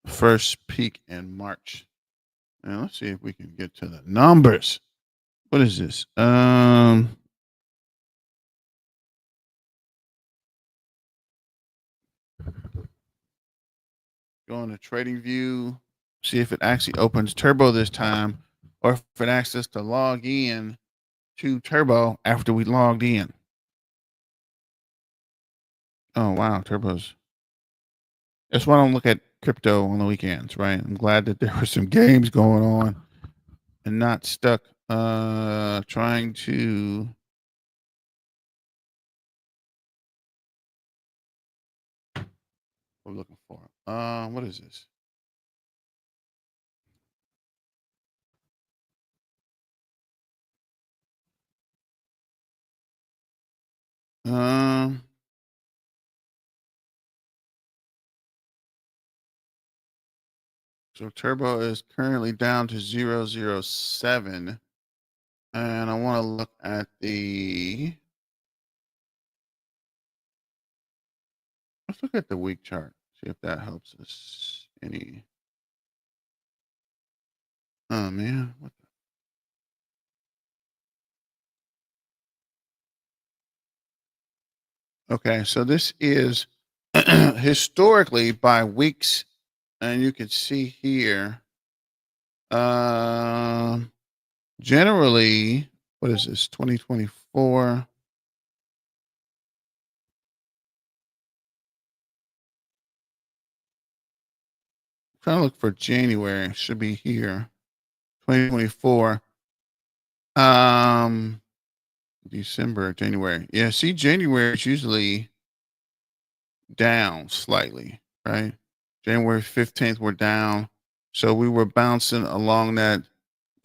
first peak in March. And let's see if we can get to the numbers. What is this? Go on to Trading View, see if it actually opens Turbo this time, or if it asks us to log in to Turbo after we logged in. Oh wow, Turbo's. That's why I don't look at crypto on the weekends, right? I'm glad that there were some games going on and not stuck trying to what we're looking for. What is this? Um so Turbo is currently down to 007. And I want to look at let's look at the week chart, see if that helps us any. Oh man, what Okay, so this is historically by weeks, and you can see here. Um, Generally, what is this? 2024. Trying to look for January. Should be here. 2024. Um, December, January. Yeah, see, January is usually down slightly, right? January 15th, we're down. So we were bouncing along that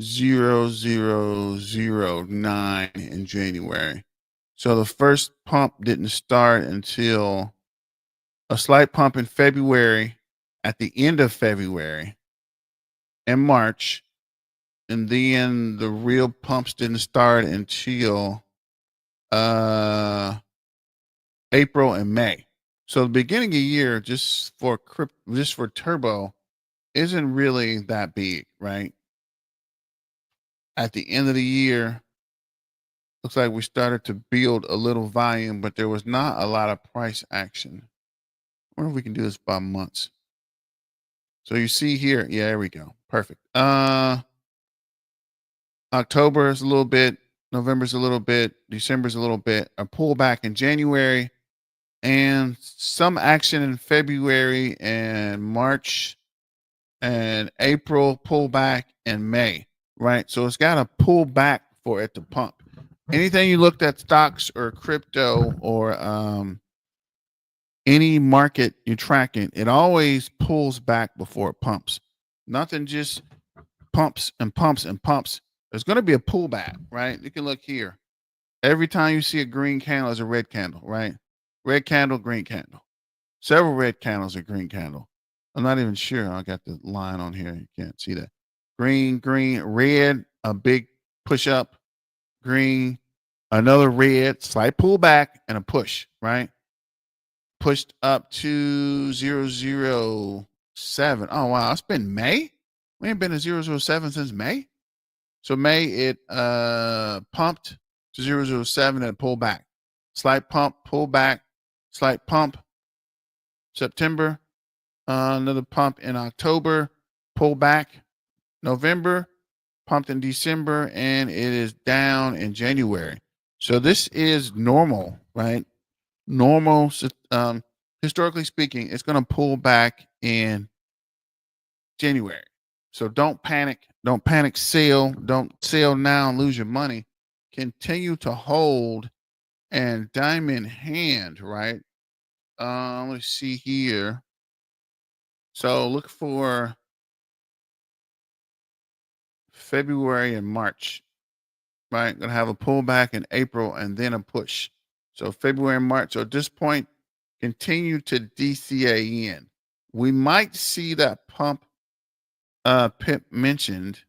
0009 in January. So the first pump didn't start until a slight pump in February, at the end of February and March. And then the real pumps didn't start until uh April and May. So the beginning of the year, just for turbo, isn't really that big, right? At the end of the year, looks like we started to build a little volume, but there was not a lot of price action. I wonder if we can do this by months. So you see here, yeah, there we go. Perfect. October is a little bit, November's a little bit, December's a little bit, a pullback in January, and some action in February and March and April, pullback in May, right? So it's got to pull back for it to pump. Anything you looked at, stocks or crypto or any market you're tracking, it always pulls back before it pumps. Nothing just pumps and pumps and pumps. There's going to be a pullback, right? You can look here. Every time you see a green candle is a red candle, right? Red candle, green candle. Several red candles, a green candle. I'm not even sure. I got the line on here. You can't see that. Green, green, red, a big push up. Green, another red, slight pullback, and a push, right? Pushed up to 007. Oh, wow. It's been May? We ain't been to 007 since May. So May, it pumped to 007 and pulled back. Slight pump, pull back, slight pump. September, another pump in October, pull back. November, pumped in December, and it is down in January. So this is normal, right? Normal, historically speaking, it's going to pull back in January. So don't panic. Don't panic sell. Don't sell now and lose your money. Continue to hold and diamond hand, right? Let's see here. So look for February and March, right? Gonna have a pullback in April and then a push. So February and March. So at this point, continue to DCA in. We might see that pump Pip mentioned,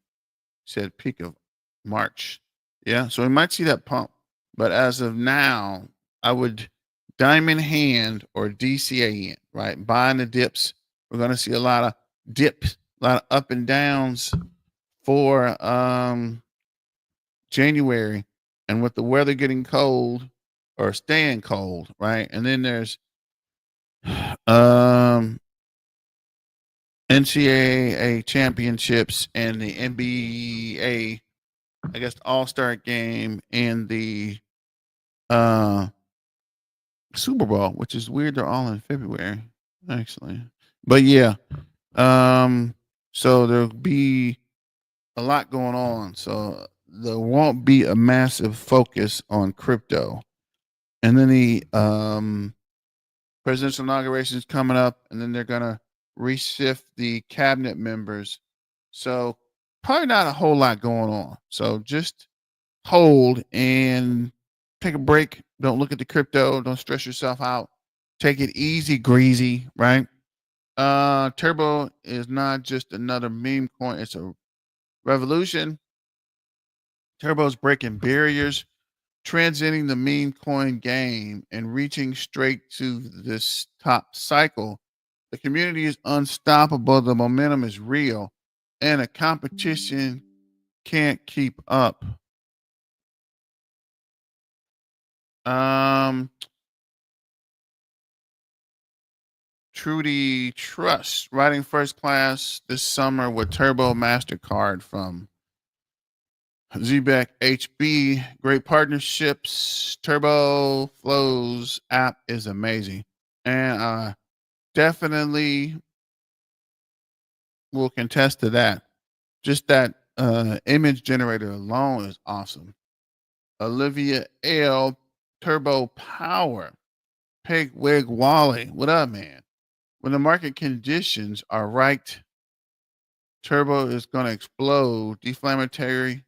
said peak of March. Yeah, so we might see that pump. But as of now, I would diamond hand or DCA in, right? Buying the dips. We're gonna see a lot of dips, a lot of up and downs for January, and with the weather getting cold or staying cold, right? And then there's um NCAA championships and the NBA, I guess All-Star game and the uh Super Bowl, which is weird. They're all in February, actually. But yeah, so there'll be a lot going on. So there won't be a massive focus on crypto. And then the presidential inauguration is coming up, and then they're gonna reshift the cabinet members. So probably not a whole lot going on. So just hold and take a break. Don't look at the crypto. Don't stress yourself out. Take it easy, greasy, right? Turbo is not just another meme coin, it's a revolution. Turbo's breaking barriers, transcending the meme coin game and reaching straight to this top cycle. The community is unstoppable. The momentum is real, and the competition can't keep up. Um, Trudy Trust, riding first class this summer with Turbo MasterCard from Zbeck HB. Great partnerships. Turbo Flows app is amazing. And definitely will contest to that. Just that image generator alone is awesome. Olivia L. Turbo Power. Pig Wig Wally. What up, man? When the market conditions are right, Turbo is going to explode. Deflammatory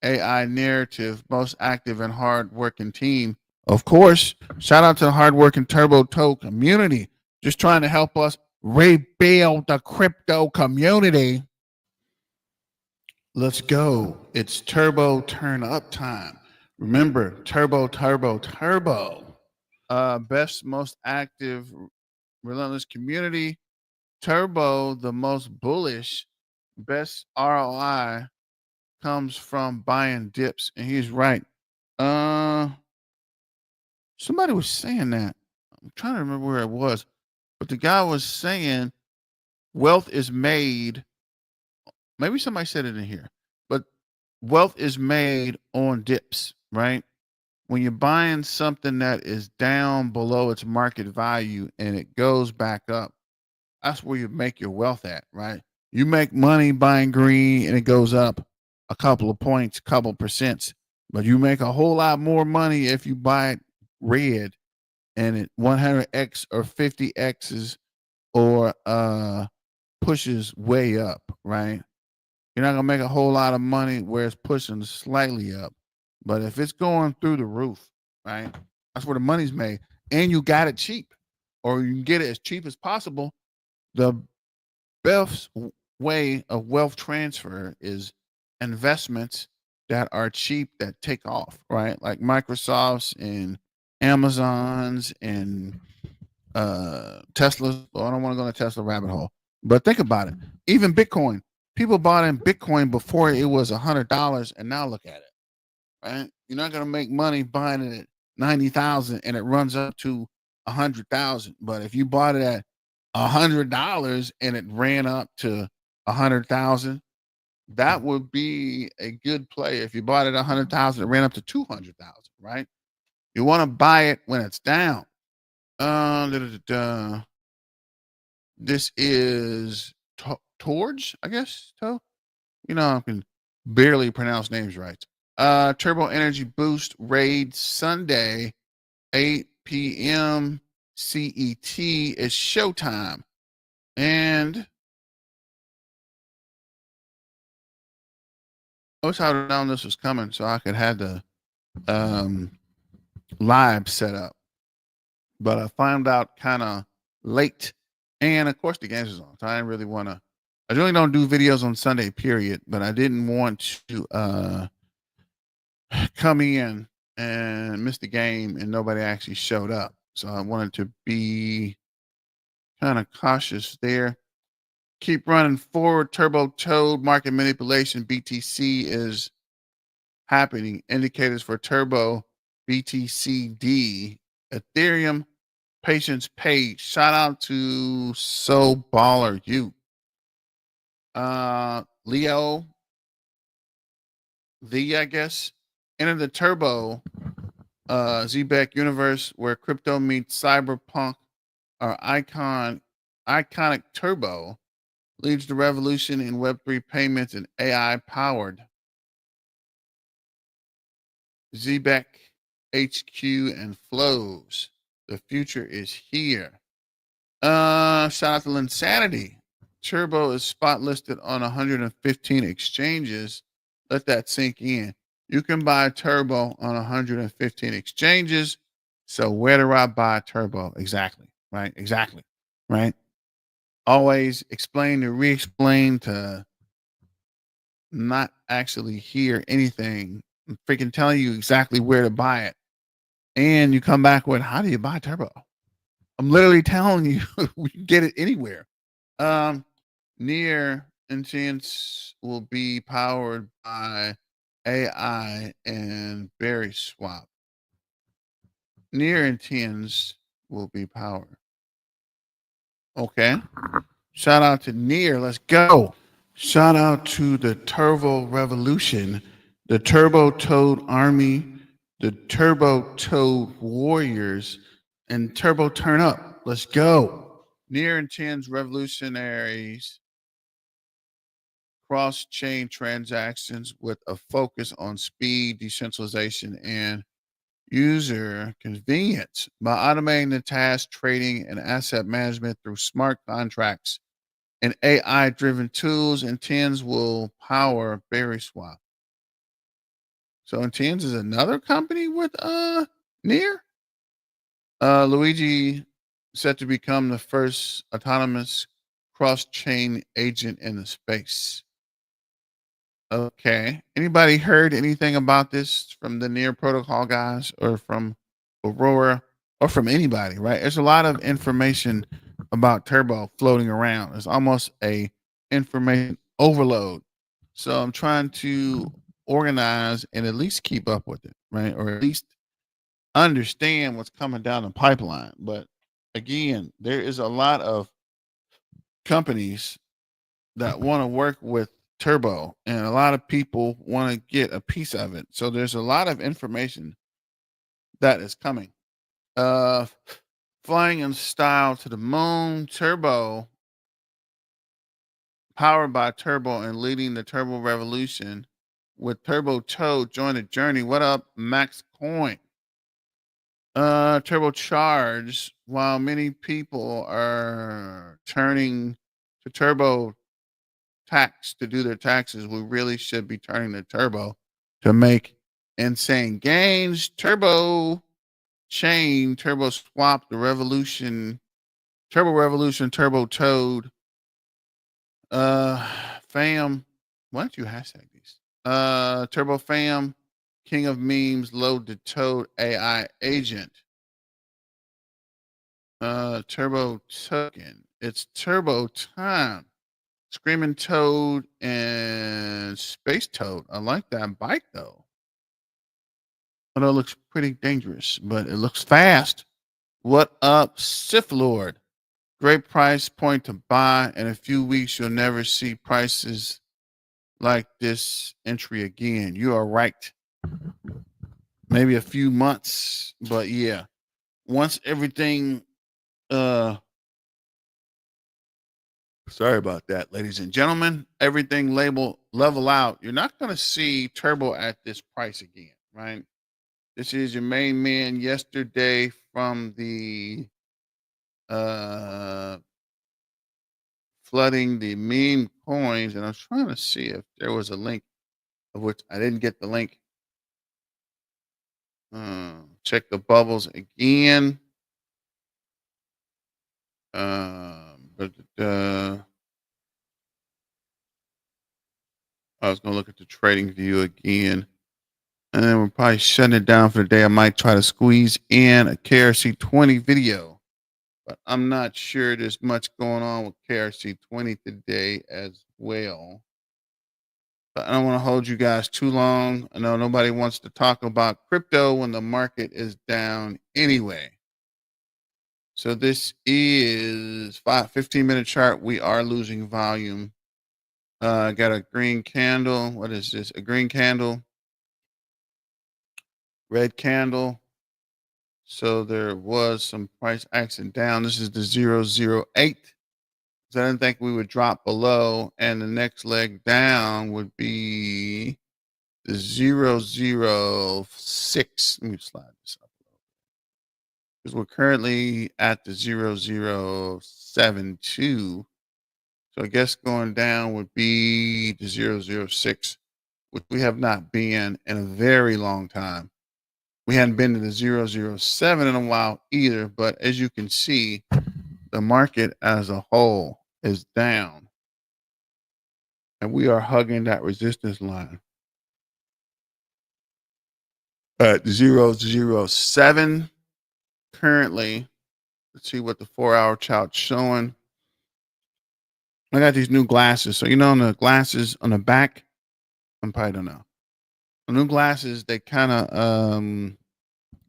AI narrative, most active and hard-working team. Of course, shout out to the hard-working Turbo Toe community. Just trying to help us rebuild the crypto community. Let's go. It's Turbo Turn Up time. Remember, Turbo, Turbo, Turbo. Best, most active, relentless community. Turbo, the most bullish, best ROI comes from buying dips, and he's right. Somebody was saying that. I'm trying to remember where it was, but the guy was saying wealth is made. Maybe somebody said it in here, but wealth is made on dips, right? When you're buying something that is down below its market value and it goes back up, that's where you make your wealth at, right? You make money buying green and it goes up a couple of points, couple percents, but you make a whole lot more money if you buy it red and it 100x or 50x's or pushes way up, right? You're not gonna make a whole lot of money where it's pushing slightly up, but if it's going through the roof, right? That's where the money's made, and you got it cheap, or you can get it as cheap as possible. The best way of wealth transfer is investments that are cheap that take off, right? Like Microsoft's and Amazon's and Tesla. Well, I don't want to go in the Tesla rabbit hole, but think about it. Even Bitcoin, people bought in Bitcoin before it was $100, and now look at it. Right? You're not gonna make money buying it at 90,000 and it runs up to 100,000. But if you bought it at $100 and it ran up to 100,000, that would be a good play. If you bought it at 100,000, it ran up to 200,000. Right? You want to buy it when it's down. This is Torge, I guess. You know, I can barely pronounce names right. Turbo Energy Boost Raid Sunday, 8 p.m. CET is showtime. And I wish I would have known this was coming so I could have the live set up. But I found out kind of late. And of course the games was on. So I didn't really want to. I really don't do videos on Sunday, period. But I didn't want to come in and miss the game and nobody actually showed up. So I wanted to be kind of cautious there. Keep running forward. Turbo Toad market manipulation BTC is happening. Indicators for Turbo BTCD. Ethereum patience page. Shout out to So Baller You. Leo I guess. Enter the Turbo Zbeck universe where crypto meets cyberpunk. Our iconic Turbo leads the revolution in Web3 payments and AI powered Zbeck HQ and flows. The future is here. Shout out to Linsanity. Turbo is spot listed on 115 exchanges. Let that sink in. You can buy Turbo on 115 exchanges. So where do I buy Turbo? Exactly. Right. Exactly. Right. Always explain to re-explain to not actually hear anything. I'm freaking telling you exactly where to buy it. And you come back with, how do you buy Turbo? I'm literally telling you, we can get it anywhere. Near Intense will be powered by AI and Berry Swap. Near Intense will be powered. Okay. Shout out to Near. Let's go. Shout out to the Turbo Revolution, the Turbo Toad Army, the Turbo Toad Warriors, and Turbo Turn Up. Let's go. Near intends revolutionaries cross-chain transactions with a focus on speed, decentralization, and user convenience by automating the task, trading, and asset management through smart contracts and AI-driven tools. Intends will power Berry Swap. So Intends is another company with Near. Luigi set to become the first autonomous cross-chain agent in the space. Okay. Anybody heard anything about this from the Near Protocol guys or from Aurora or from anybody, right? There's a lot of information about Turbo floating around. It's almost a information overload. So I'm trying to organize and at least keep up with it, right? Or at least understand what's coming down the pipeline. But again, there is a lot of companies that want to work with Turbo, and a lot of people want to get a piece of it. So there's a lot of information that is coming. Uh, Flying in style to the moon, Turbo, powered by Turbo and leading the Turbo revolution with Turbo Toad join the journey. What up, Max Coin? Turbocharged, while many people are turning to Turbo tax to do their taxes, we really should be turning to Turbo to make insane gains. Turbo Chain, Turbo Swap, the Revolution, Turbo Revolution, Turbo Toad, Fam. Why don't you hashtag these? Turbo Fam, King of Memes, Load the Toad AI Agent. Turbo Token. It's Turbo Time. Screaming Toad and Space Toad. I like that bike though. Although it looks pretty dangerous, but it looks fast. What up, Sith Lord? Great price point to buy. In a few weeks, you'll never see prices like this entry again. You are right. Maybe a few months, but yeah. Once everything sorry about that, ladies and gentlemen. Everything level out. You're not going to see Turbo at this price again, right? This is your main man yesterday from the uh flooding the meme coins, and I was trying to see if there was a link of which I didn't get the link. Check the bubbles again. But I was gonna look at the trading view again. And then we're probably shutting it down for the day. I might try to squeeze in a KRC20 video, but I'm not sure there's much going on with KRC20 today as well. But I don't want to hold you guys too long. I know nobody wants to talk about crypto when the market is down anyway. So this is 15-minute chart. We are losing volume. Got a green candle. What is this? A green candle. Red candle. So there was some price action down. This is the 008. So I didn't think we would drop below. And the next leg down would be the 006. Let me slide this up a little bit. Because we're currently at the 0072. So I guess going down would be the 006, which we have not been in a very long time. We hadn't been to the 007 in a while either, but as you can see, the market as a whole is down. And we are hugging that resistance line at 007 currently. Let's see what the 4-hour chart's showing. I got these new glasses. So, on the glasses on the back, I probably don't know. The new glasses, they kind of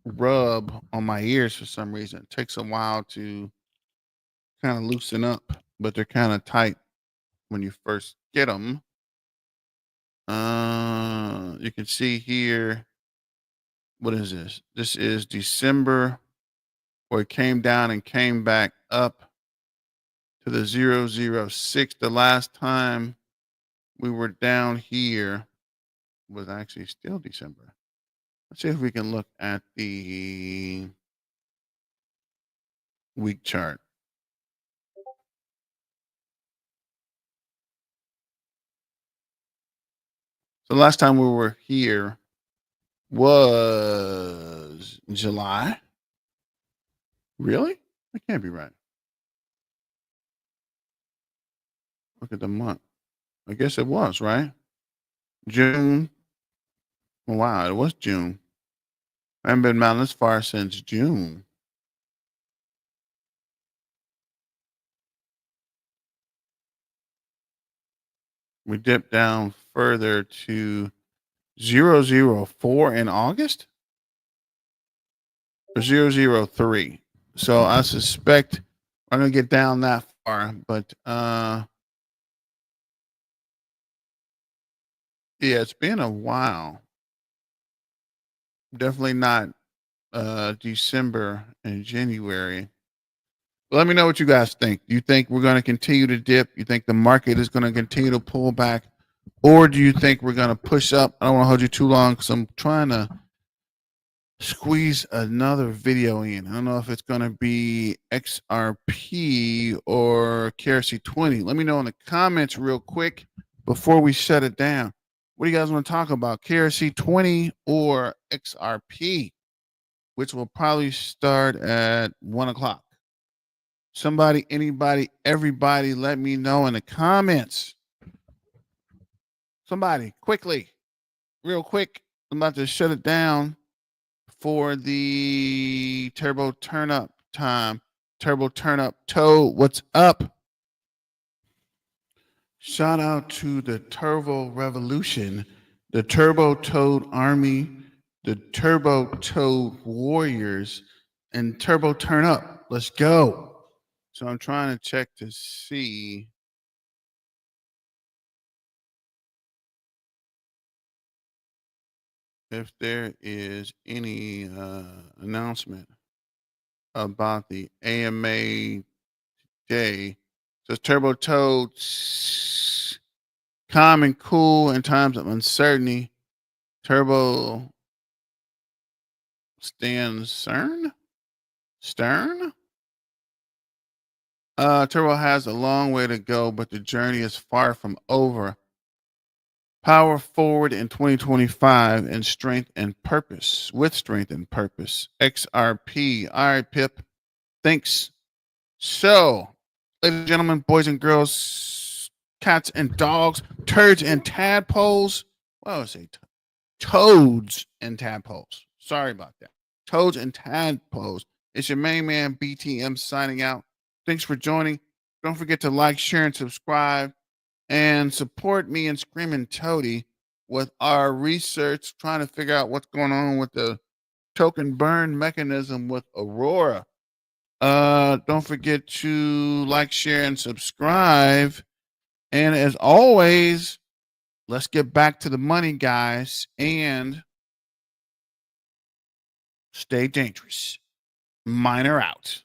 rub on my ears for some reason. It takes a while to kind of loosen up, but they're kind of tight when you first get them. You can see here, what is this? This is December, where it came down and came back up to the 006. The last time we were down here was actually still December. Let's see if we can look at the week chart. So the last time we were here was July. Really? That can't be right. Look at the month. I guess it was, right? June. Wow, it was June. I haven't been down this far since June. We dipped down further to 004 in August or 003. So I suspect I'm going to get down that far, but yeah, it's been a while. Definitely not December and January. Let me know what you guys think. Do you think we're going to continue to dip? You think the market is going to continue to pull back? Or do you think we're going to push up? I don't want to hold you too long because I'm trying to squeeze another video in. I don't know if it's going to be XRP or KRC20. Let me know in the comments real quick before we shut it down. What do you guys want to talk about? KRC20 or XRP, which will probably start at 1 o'clock. Somebody, anybody, everybody, let me know in the comments. Somebody, quickly, real quick. I'm about to shut it down for the turbo turn up time. Turbo turn up toe. What's up? Shout out to the Turbo Revolution, the Turbo Toad Army, the Turbo Toad Warriors, and Turbo Turn Up. Let's go. So I'm trying to check to see if there is any announcement about the AMA day. So Turbo Toad, calm and cool in times of uncertainty. Turbo stands stern. Turbo has a long way to go, but the journey is far from over. Power forward in 2025 and strength and purpose, with strength and purpose. XRP. All right, Pip. Thanks. So, ladies and gentlemen, boys and girls, cats and dogs, turds and tadpoles. Well, I would say toads and tadpoles. Sorry about that. Toads and tadpoles. It's your main man, BTM, signing out. Thanks for joining. Don't forget to like, share, and subscribe. And support me and Screaming Toady with our research, trying to figure out what's going on with the token burn mechanism with Aurora. Don't forget to like, share, and subscribe. And as always, let's get back to the money, guys, and stay dangerous. Miner out.